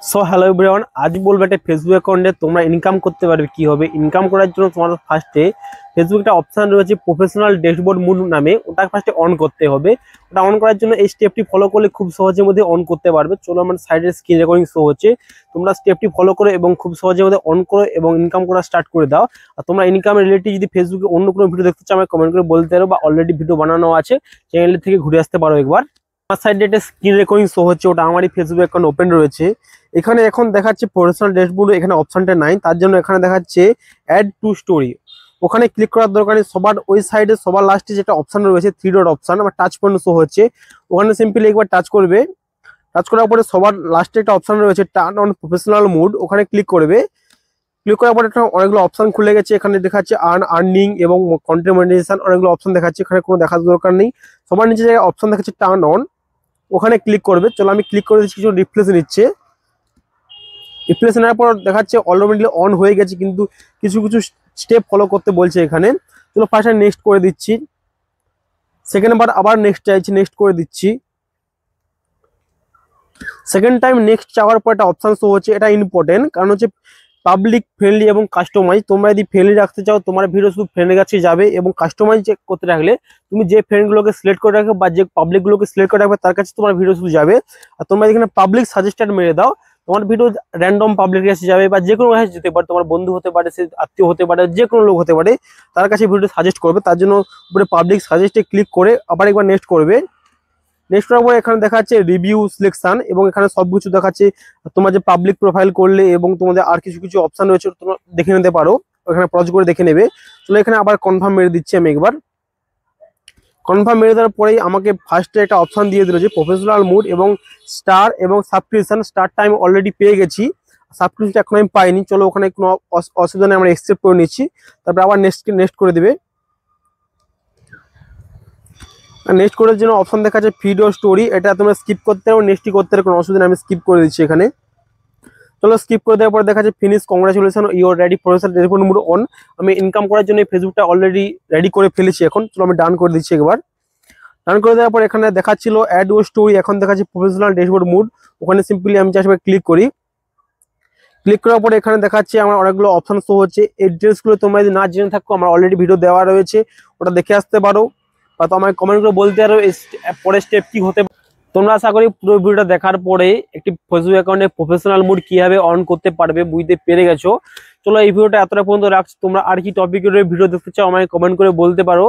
So hello everyone, আজ বলবো একটা ফেসবুক অ্যাকাউন্টে তোমরা ইনকাম করতে পারবে কিভাবে। ইনকাম করার জন্য তোমার ফার্স্টে ফেসবুক একটা অপশন রয়েছে প্রফেশনাল ড্যাশবোর্ড মুড নামে, ওটা ফার্স্টে অন করতে হবে। ওটা অন করার জন্য এই স্টেপটি ফলো করলে খুব সহজের মধ্যে অন করতে পারবে। চলো আমার সাইডের স্ক্রিন রেকর্ডিং শো হচ্ছে, তোমরা স্টেপটি ফলো করো এবং খুব সহজের মধ্যে অন করো এবং ইনকাম করা স্টার্ট করে দাও। আর তোমরা ইনকাম রিলেটেড যদি ফেসবুকে অন্য কোনো ভিডিও দেখতে চাও আমাকে কমেন্ট করে বলতে পারো, বা অলরেডি ভিডিও বানানো আছে চ্যানেল থেকে ঘুরে আসতে পারো একবার। আমার সাইডে একটা স্ক্রিন রেকর্ডিং শো হচ্ছে, ওটা আমারই ফেসবুক অ্যাকাউন্ট ওপেন রয়েছে। এখানে এখন দেখাচ্ছে প্রফেশনাল ড্যাশবোর্ড, এখানে অপশনটা নাই, তার জন্য এখানে দেখাচ্ছে অ্যাড টু স্টোরি। ওখানে ক্লিক করার দরকার নেই। সবার ওই সাইডে সবার লাস্টে যেটা অপশন রয়েছে থ্রি ডট অপশন, আমার টাচ পয়েন্ট শো হচ্ছে, ওখানে সিম্পলি একবার টাচ করবে। টাচ করার পরে সবার লাস্টে একটা অপশন রয়েছে টার্ন অন প্রফেশনাল মুড, ওখানে ক্লিক করবে। ক্লিক করার পরে একটা অনেকগুলো অপশন খুলে গেছে, এখানে দেখাচ্ছে আর্নিং এবং কন্টেন্ট মনিটাইজেশন, অনেকগুলো অপশন দেখাচ্ছে, এখানে কোনো দেখার দরকার নেই। সবার নিচে যে অপশন দেখাচ্ছে টার্ন অন, ওখানে ক্লিক করবে। চলো আমি ক্লিক করে দিচ্ছি, কিছু রিফ্রেশ নিচ্ছে। রিফ্রেশ নেওয়ার পর দেখাচ্ছে অলরেডি অন হয়ে গেছে, কিন্তু কিছু কিছু স্টেপ ফলো করতে বলছে এখানে। চলো ফার্স্টে নেক্সট করে দিচ্ছি, সেকেন্ড বার আবার নেক্সট চাইছি, নেক্সট করে দিচ্ছি। সেকেন্ড টাইম নেক্সট চাওয়ার পর একটা অপশন শো হচ্ছে, এটা ইম্পর্টেন্ট কারণ হচ্ছে পাবলিক ফ্রেন্ডলি এবং কাস্টমাইজ। তোমরা যদি ফ্রেন্ডলি রাখতে চাও তোমার ভিডিও শুধু ফ্রেন্ডের কাছে যাবে, এবং কাস্টমাইজ করতে রাখলে তুমি যে ফ্রেন্ডগুলোকে সিলেক্ট করে রাখবে বা যে পাবলিকগুলোকে সিলেক্ট করে রাখবে তার কাছে তোমার ভিডিও শুধু যাবে। আর তোমরা এখানে পাবলিক সাজেস্টেড মেরে দাও, তোমার ভিডিও র্যান্ডম পাবলিকের কাছে যাবে, বা যে কোনো কাছে যেতে পারে, তোমার বন্ধু হতে পারে, সে আত্মীয় হতে পারে, যে কোনো লোক হতে পারে, তার কাছে ভিডিও সাজেস্ট করবে। তার জন্য উপরে পাবলিক সাজেস্টে ক্লিক করে আবার একবার নেক্সট করবে। নেক্সট করার পরে এখানে দেখাচ্ছে রিভিউ সিলেকশন, এবং এখানে সবকিছু দেখাচ্ছে তোমার যে পাবলিক প্রোফাইল করলে, এবং তোমাদের আর কিছু কিছু অপশন রয়েছে তোমরা দেখে নিতে পারো, এখানে পজ করে দেখে নেবে। চলো এখানে আবার কনফার্ম মেরে দিচ্ছি আমি একবার। কনফার্ম মেরে দেওয়ার পরেই আমাকে ফার্স্টে একটা অপশন দিয়ে দিল যে প্রফেশনাল মুড এবং স্টার এবং সাবস্ক্রিপশন। স্টার টাইম অলরেডি পেয়ে গেছি, সাবস্ক্রিপশন এখন আমি পাইনি। চলো ওখানে কোনো অসুবিধা নেই, আমরা অ্যাকসেপ্ট করে নিচ্ছি। তারপরে আবার নেক্সট করে দেবে। নেক্সট করার জন্য অপশন দেখা যাচ্ছে ভিডিও স্টোরি, এটা তোমরা স্কিপ করতে পারো, নেক্সটই করতে পারো, কোনো অসুবিধা নেই, আমি স্কিপ করে দিচ্ছি এখানে। চলো স্কিপ করে দেওয়ার পর দেখা যাচ্ছে finish, congratulation your ready professional dashboard mode on. আমি ইনকাম করার জন্য ফেসবুকটা অলরেডি রেডি করে ফেলেছি এখন। চলো আমি ডান করে দিচ্ছি একবার। ডান করে দেওয়ার পর এখানে দেখাচ্ছিল অ্যাড ইউর স্টোরি, এখন দেখাচ্ছে প্রফেশনাল ড্যাশবোর্ড মোড। ওখানে সিম্পলি আমি জাস্ট ক্লিক করি। ক্লিক করার পরে এখানে দেখাচ্ছে আমার অনেকগুলো অপশন শো হচ্ছে। এই ডিটেলসগুলো তোমরা যদি না জেনে থাকো আমার অলরেডি ভিডিও দেওয়া রয়েছে, ওটা দেখে আসতে পারো, বা তো আমাকে কমেন্ট করে বলতে পারো পরের স্টেপ কি হতে পারে। তোমরা আশা করি পুরো ভিডিওটা দেখার পরে একটি ফেসবুক অ্যাকাউন্টে প্রফেশনাল মোড কিভাবে অন করতে পারবে বুঝতে পেরে গেছো। চলো এই ভিডিওটা এতটা পর্যন্ত রাখছি, তোমরা আর কি টপিকের ভিডিও দেখতে চাও আমাকে কমেন্ট করে বলতে পারো।